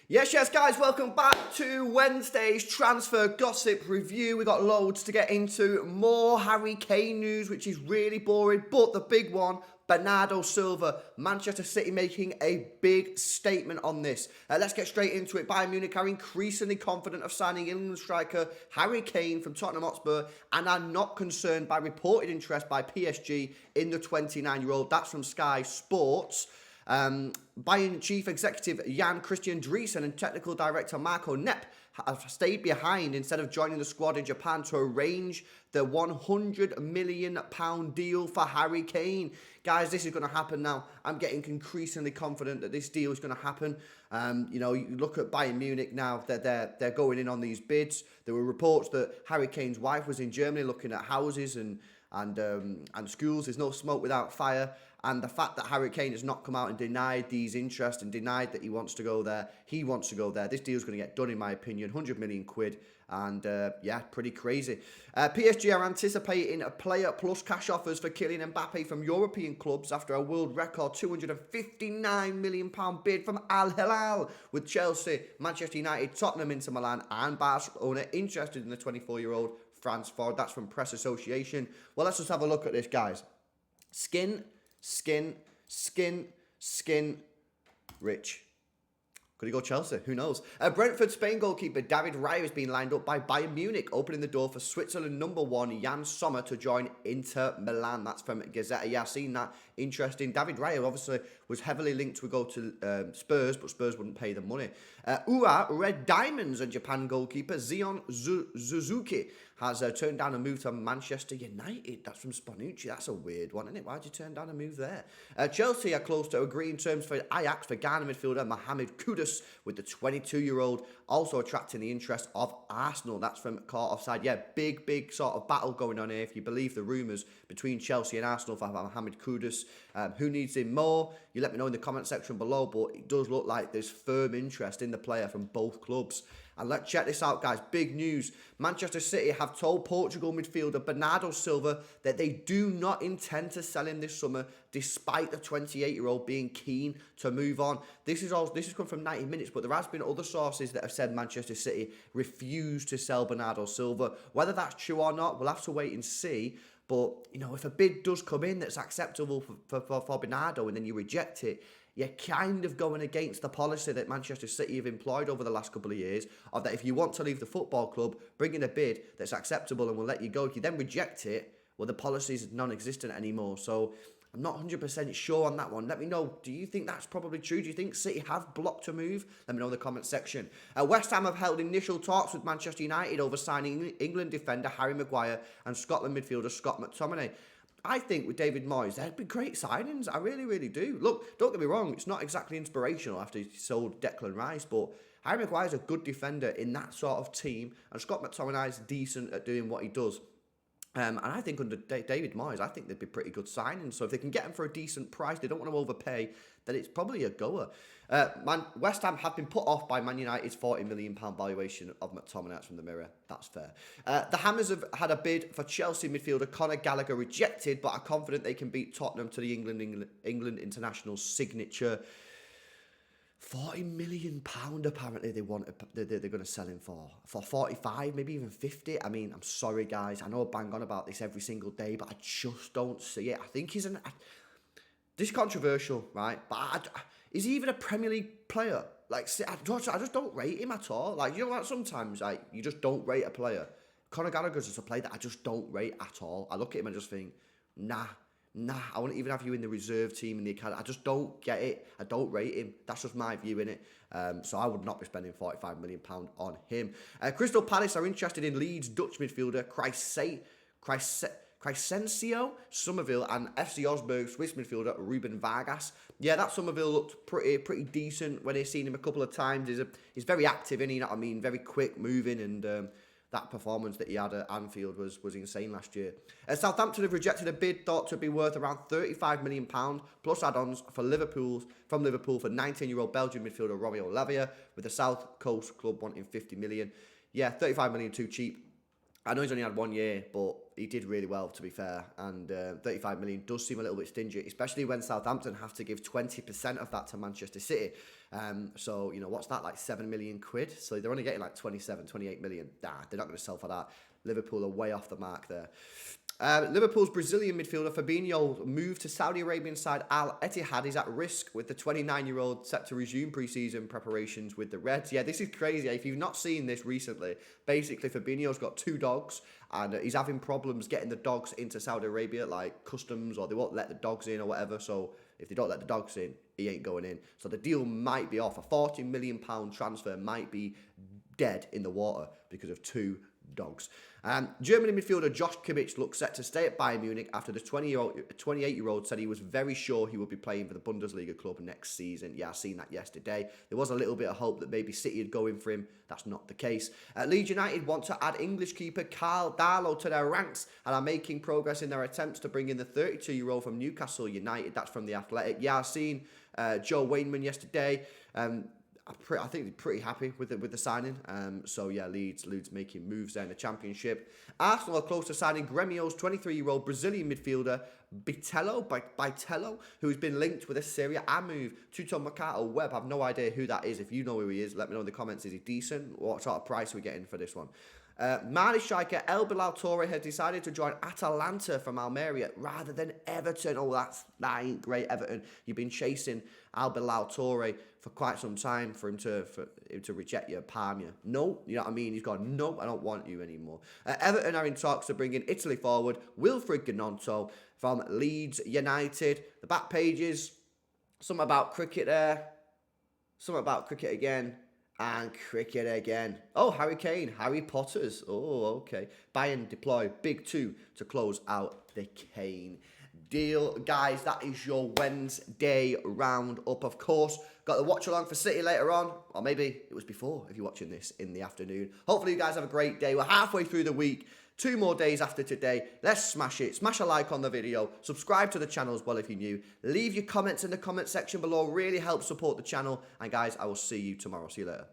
Yes, guys, welcome back to Wednesday's transfer gossip review. We got loads to get into, more Harry Kane news, which is really boring, but the big one, Bernardo Silva, Manchester City making a big statement on this. Let's get straight into it. Bayern Munich are increasingly confident of signing England striker Harry Kane from Tottenham Hotspur and are not concerned by reported interest by PSG in the 29-year-old. That's from Sky Sports. Bayern Chief Executive Jan Christian Driesen and Technical Director Marco Nepp have stayed behind instead of joining the squad in Japan to arrange the £100 million deal for Harry Kane. Guys, this is going to happen now. I'm getting increasingly confident that this deal is going to happen. You look at Bayern Munich now, they're going in on these bids. There were reports that Harry Kane's wife was in Germany looking at houses and schools. There's no smoke without fire. And the fact that Harry Kane has not come out and denied these interests and denied that he wants to go there, This deal's going to get done, in my opinion. 100 million quid. And pretty crazy. PSG are anticipating a player plus cash offers for Kylian Mbappe from European clubs after a world record £259 million bid from Al Hilal, with Chelsea, Manchester United, Tottenham, Inter Milan and Barcelona interested in the 24-year-old France forward. That's from Press Association. Well, let's just have a look at this, guys. Skin, rich. Could he go Chelsea? Who knows? Brentford Spain goalkeeper David Raya has been lined up by Bayern Munich, opening the door for Switzerland #1 Jan Sommer to join Inter Milan. That's from Gazetta. Yeah, I've seen that. Interesting. David Raya obviously was heavily linked to go to Spurs, but Spurs wouldn't pay the money. Ua Red Diamonds and Japan goalkeeper Zion Suzuki has turned down a move to Manchester United. That's from Sponucci. That's a weird one, isn't it? Why'd you turn down a move there? Chelsea are close to agreeing terms for Ajax for Ghana midfielder Mohamed Kudus, with the 22-year-old also attracting the interest of Arsenal. That's from Caught Offside. Yeah, big sort of battle going on here, if you believe the rumours, between Chelsea and Arsenal for Mohamed Kudus. Who needs him more? You let me know in the comment section below, but it does look like there's firm interest in the player from both clubs. And let's check this out, guys. Big news. Manchester City have told Portugal midfielder Bernardo Silva that they do not intend to sell him this summer, despite the 28-year-old being keen to move on. This has come from 90 Minutes, but there has been other sources that have said Manchester City refuse to sell Bernardo Silva. Whether that's true or not, we'll have to wait and see. But, if a bid does come in that's acceptable for Bernardo and then you reject it, you're kind of going against the policy that Manchester City have employed over the last couple of years, of that if you want to leave the football club, bring in a bid that's acceptable and will let you go. If you then reject it, well, the policy is non-existent anymore. So I'm not 100% sure on that one. Let me know, do you think that's probably true? Do you think City have blocked a move? Let me know in the comment section. West Ham have held initial talks with Manchester United over signing England defender Harry Maguire and Scotland midfielder Scott McTominay. I think with David Moyes, they'd be great signings. I really do. Look, don't get me wrong, it's not exactly inspirational after he sold Declan Rice, but Harry Maguire's a good defender in that sort of team, and Scott McTominay's decent at doing what he does. And I think under David Moyes, I think they'd be pretty good signings. So if they can get him for a decent price, they don't want to overpay, then it's probably a goer. West Ham have been put off by Man United's £40 million valuation of McTominay. That's from the Mirror. That's fair. The Hammers have had a bid for Chelsea midfielder Conor Gallagher rejected, but are confident they can beat Tottenham to the England international signature. £40 million apparently they're going to sell him for 45, maybe even 50. I mean, I'm sorry guys, I know I bang on about this every single day, but I just don't see it. I think this is controversial, right? But is he even a Premier League player? Like, I just don't rate him at all. Like, sometimes you just don't rate a player. Conor Gallagher's just a player that I just don't rate at all. I look at him and just think, nah, I wouldn't even have you in the reserve team in the academy. I just don't get it. I don't rate him. That's just my view in it. So I would not be spending £45 million on him. Crystal Palace are interested in Leeds Dutch midfielder Crescencio Somerville and FC Osberg Swiss midfielder Ruben Vargas. Yeah, that Somerville looked pretty decent when I seen him a couple of times. He's very active, isn't he? You know what I mean? Very quick moving, and that performance that he had at Anfield was insane last year. Southampton have rejected a bid thought to be worth around £35 million plus add-ons from Liverpool for 19-year-old Belgian midfielder Romeo Lavia, with the South Coast club wanting £50 million. Yeah, £35 million too cheap. I know he's only had 1 year, but he did really well, to be fair. And 35 million does seem a little bit stingy, especially when Southampton have to give 20% of that to Manchester City. So, you know, what's that, like 7 million quid? So they're only getting like 27, 28 million. Nah, they're not going to sell for that. Liverpool are way off the mark there. Liverpool's Brazilian midfielder Fabinho moved to Saudi Arabian side Al Ittihad. Is at risk with the 29-year-old set to resume pre-season preparations with the Reds. Yeah, this is crazy. If you've not seen this recently, basically Fabinho's got 2 dogs and he's having problems getting the dogs into Saudi Arabia, like customs, or they won't let the dogs in or whatever. So if they don't let the dogs in, he ain't going in. So the deal might be off. A £40 million transfer might be dead in the water because of 2 dogs. Germany midfielder Josh Kimmich looks set to stay at Bayern Munich after the 28-year-old said he was very sure he would be playing for the Bundesliga club next season. Yeah, I seen that yesterday. There was a little bit of hope that maybe City would go in for him. That's not the case. Leeds United want to add English keeper Carl Darlow to their ranks and are making progress in their attempts to bring in the 32-year-old from Newcastle United. That's from The Athletic. Yeah, I've seen Joe Wainman yesterday. I think they're pretty happy with the signing. So yeah, Leeds making moves there in the Championship. Arsenal are close to signing Gremio's 23-year-old Brazilian midfielder Bitello, who's been linked with a Serie A move. Tuto Mercato Web, I have no idea who that is. If you know who he is, let me know in the comments. Is he decent? What sort of price are we getting for this one? Mali striker El Bilal Toure has decided to join Atalanta from Almeria rather than Everton. Oh, that ain't great, Everton. You've been chasing El Bilal Toure for quite some time for him to reject you, palm you. No, you know what I mean? He's gone, no, I don't want you anymore. Everton are in talks to bring in Italy forward Wilfried Gnonto from Leeds United. The back pages, something about cricket there, something about cricket again. And cricket again. Oh, Harry Kane, Harry Potter's. Oh, okay. Bayern deploy Big 2 to close out the Kane deal. Guys, that is your Wednesday roundup. Of course, got the watch along for City later on. Or maybe it was before if you're watching this in the afternoon. Hopefully you guys have a great day. We're halfway through the week. 2 more days after today. Let's smash it. Smash a like on the video. Subscribe to the channel as well if you're new. Leave your comments in the comment section below. Really helps support the channel. And guys, I will see you tomorrow. See you later.